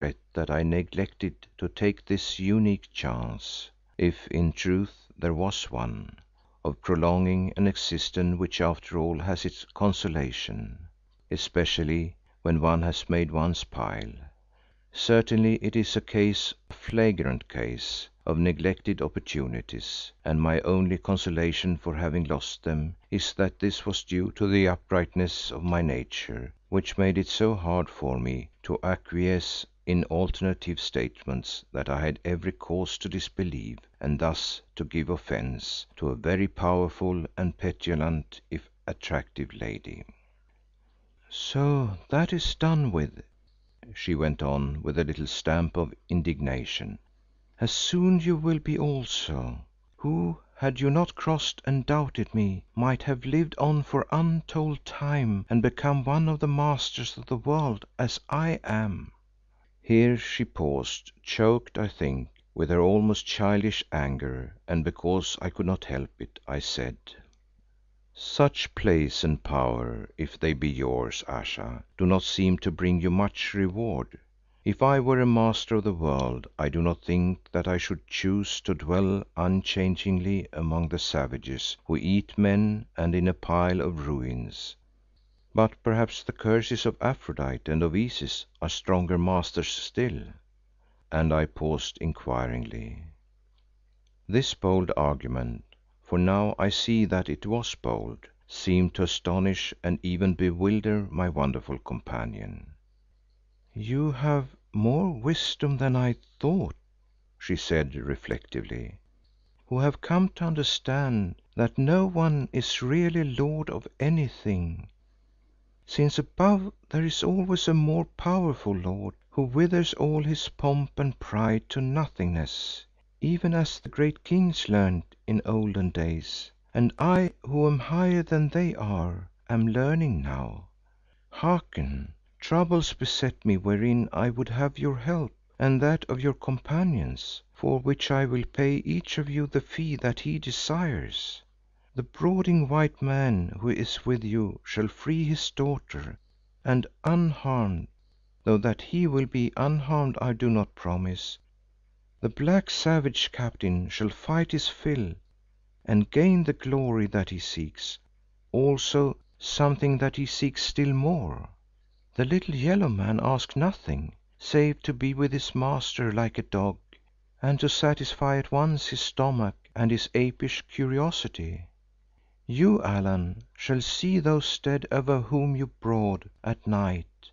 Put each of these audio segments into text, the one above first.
regret that I neglected to take this unique chance, if in truth there was one, of prolonging an existence which after all has its consolation, especially when one has made one's pile. Certainly it is a case, a flagrant case, of neglected opportunities, and my only consolation for having lost them is that this was due to the uprightness of my nature, which made it so hard for me to acquiesce in alternative statements that I had every cause to disbelieve and thus to give offence to a very powerful and petulant if attractive lady. "So that is done with," she went on with a little stamp of indignation, "as soon you will be also, who, had you not crossed and doubted me, might have lived on for untold time and become one of the masters of the world as I am." Here she paused, choked, I think, with her almost childish anger, and because I could not help it, I said, "Such place and power, if they be yours, Ayesha, do not seem to bring you much reward. If I were a master of the world, I do not think that I should choose to dwell unchangingly among the savages who eat men and in a pile of ruins. But perhaps the curses of Aphrodite and of Isis are stronger masters still," and I paused inquiringly. This bold argument, for now I see that it was bold, seemed to astonish and even bewilder my wonderful companion. "You have more wisdom than I thought," she said reflectively, "who have come to understand that no one is really lord of anything, since above there is always a more powerful lord who withers all his pomp and pride to nothingness, even as the great kings learned in olden days, and I who am higher than they are, am learning now. Hearken, troubles beset me wherein I would have your help and that of your companions, for which I will pay each of you the fee that he desires. The brooding white man who is with you shall free his daughter and unharmed, though that he will be unharmed I do not promise, the black savage captain shall fight his fill and gain the glory that he seeks, also something that he seeks still more. The little yellow man asks nothing, save to be with his master like a dog, and to satisfy at once his stomach and his apish curiosity. You, Allan, shall see those dead over whom you brood at night,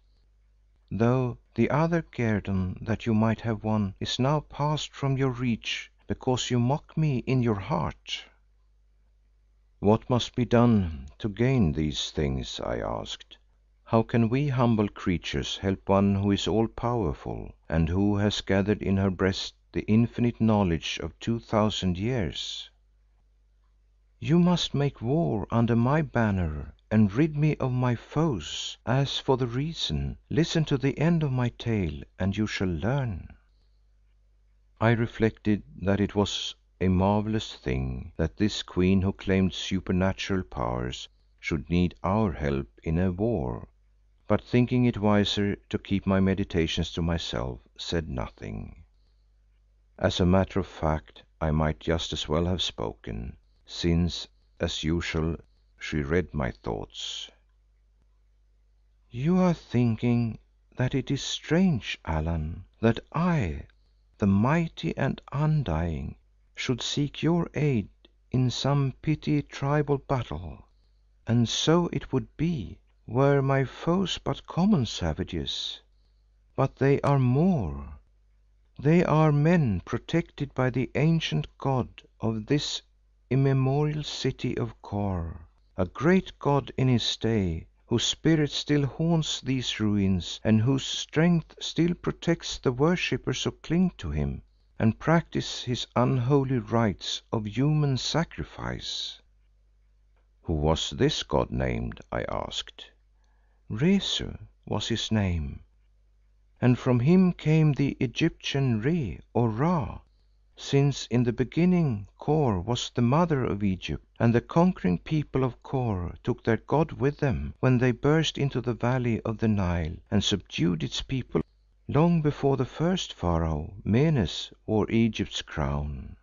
though the other guerdon that you might have won is now passed from your reach because you mock me in your heart." "What must be done to gain these things?" I asked. "How can we humble creatures help one who is all powerful and who has gathered in her breast the infinite knowledge of 2000 years?" "You must make war under my banner and rid me of my foes. As for the reason, listen to the end of my tale and you shall learn." I reflected that it was a marvellous thing that this queen who claimed supernatural powers should need our help in a war, but thinking it wiser to keep my meditations to myself, said nothing. As a matter of fact I might just as well have spoken, since, as usual, she read my thoughts. "You are thinking that it is strange, Allan, that I, the mighty and undying, should seek your aid in some petty tribal battle, and so it would be were my foes but common savages. But they are more. They are men protected by the ancient god of this immemorial city of Kôr, a great god in his day, whose spirit still haunts these ruins and whose strength still protects the worshippers who cling to him and practise his unholy rites of human sacrifice." "Who was this god named?" I asked. "Rezu was his name, and from him came the Egyptian Re or Ra, since in the beginning Kôr was the mother of Egypt and the conquering people of Kôr took their god with them when they burst into the valley of the Nile and subdued its people. long before the first Pharaoh, Menes, wore Egypt's crown."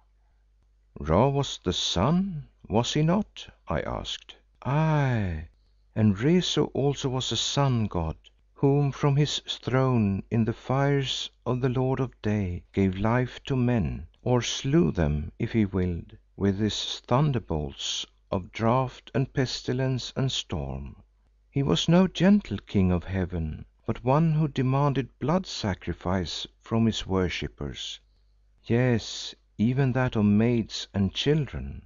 "Ra was the sun, was he not?" I asked. "Aye, and Rezu also was a sun god, whom from his throne in the fires of the Lord of Day gave life to men, or slew them if he willed, with his thunderbolts of drought and pestilence and storm. He was no gentle king of heaven, but one who demanded blood sacrifice from his worshippers, yes, even that of maids and children.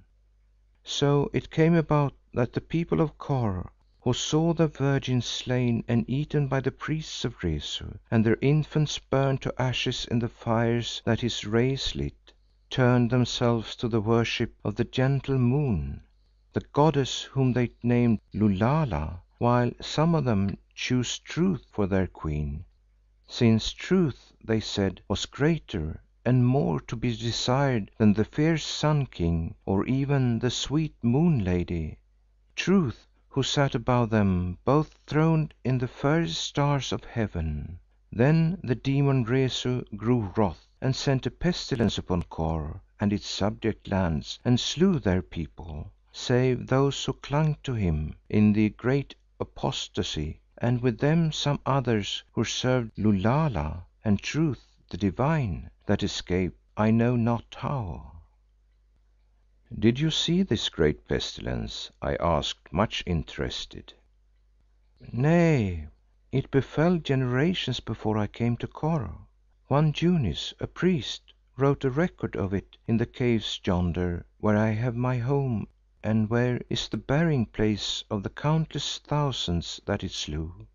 So it came about that the people of Kôr, who saw their virgins slain and eaten by the priests of Rezu, and their infants burned to ashes in the fires that his rays lit, turned themselves to the worship of the gentle Moon, the goddess whom they named Lulala, while some of them chose Truth for their queen, since Truth, they said, was greater and more to be desired than the fierce Sun King or even the sweet Moon Lady, Truth who sat above them both throned in the fairest stars of heaven. Then the demon Rezu grew wroth and sent a pestilence upon Kôr and its subject lands and slew their people, save those who clung to him in the great apostasy, and with them some others who served Lulala and Truth the divine, that escaped I know not how." "Did you see this great pestilence?" I asked, much interested. "Nay, it befell generations before I came to Kôr. One Junis, a priest, wrote a record of it in the caves yonder where I have my home and where is the burying place of the countless thousands that it slew.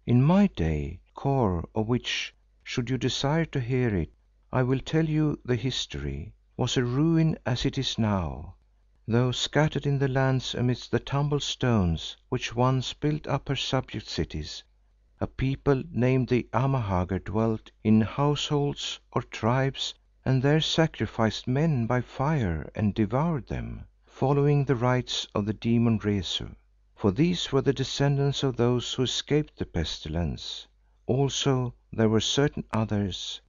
In my day, Kôr, of which, should you desire to hear it, I will tell you the history, was a ruin as it is now, though scattered in the lands amidst the tumbled stones which once built up her subject cities, a people named the Amahagger dwelt in households or tribes and there sacrificed men by fire and devoured them, following the rites of the demon Rezu, for these were the descendants of those who escaped the pestilence. Also there were certain others,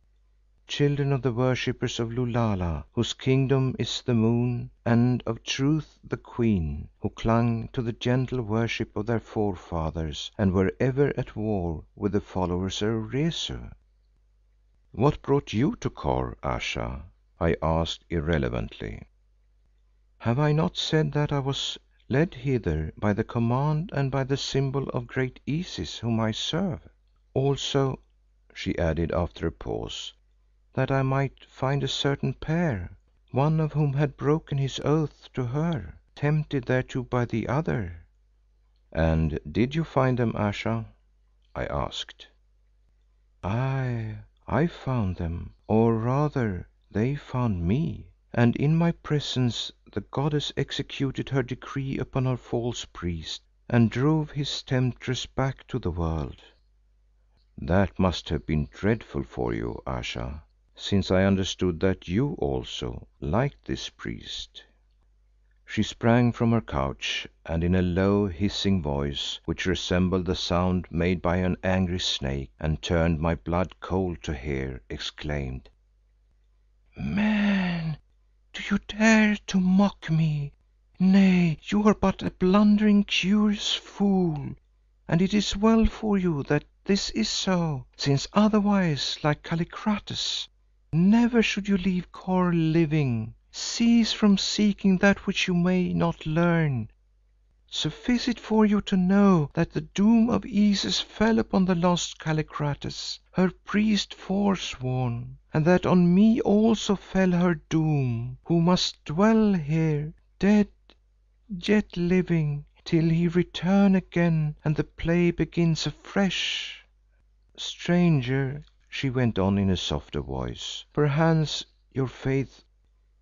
children of the worshippers of Lulala, whose kingdom is the Moon, and of Truth the Queen, who clung to the gentle worship of their forefathers and were ever at war with the followers of Rezu." "What brought you to Kôr, Ayesha?" I asked irrelevantly. "Have I not said that I was led hither by the command and by the symbol of great Isis whom I serve? Also," she added after a pause, "that I might find a certain pair, one of whom had broken his oath to her, tempted thereto by the other." "And did you find them, Ayesha?" I asked. "Aye, I found them, or rather they found me, and in my presence the goddess executed her decree upon her false priest and drove his temptress back to the world." "That must have been dreadful for you, Ayesha, since I understood that you also liked this priest." She sprang from her couch and in a low, hissing voice which resembled the sound made by an angry snake and turned my blood cold to hear, exclaimed, "Man, do you dare to mock me? Nay, you are but a blundering, curious fool, and it is well for you that this is so, since otherwise, like Kallikrates, never should you leave Kôr living. Cease from seeking that which you may not learn. Suffice it for you to know that the doom of Isis fell upon the lost Kallikrates, her priest forsworn, and that on me also fell her doom, who must dwell here, dead yet living, till he return again and the play begins afresh. Stranger," she went on in a softer voice, "perchance your faith,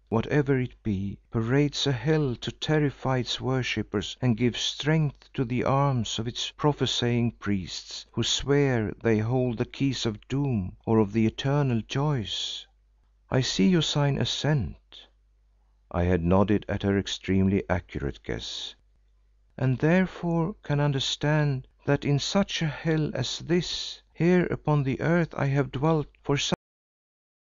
whatever it be, parades a hell to terrify its worshippers and give strength to the arms of its prophesying priests, who swear they hold the keys of doom or of the eternal joys. I see you sign assent." I had nodded at her extremely accurate guess. "And therefore can understand that in such a hell as this Here upon the earth I have dwelt for some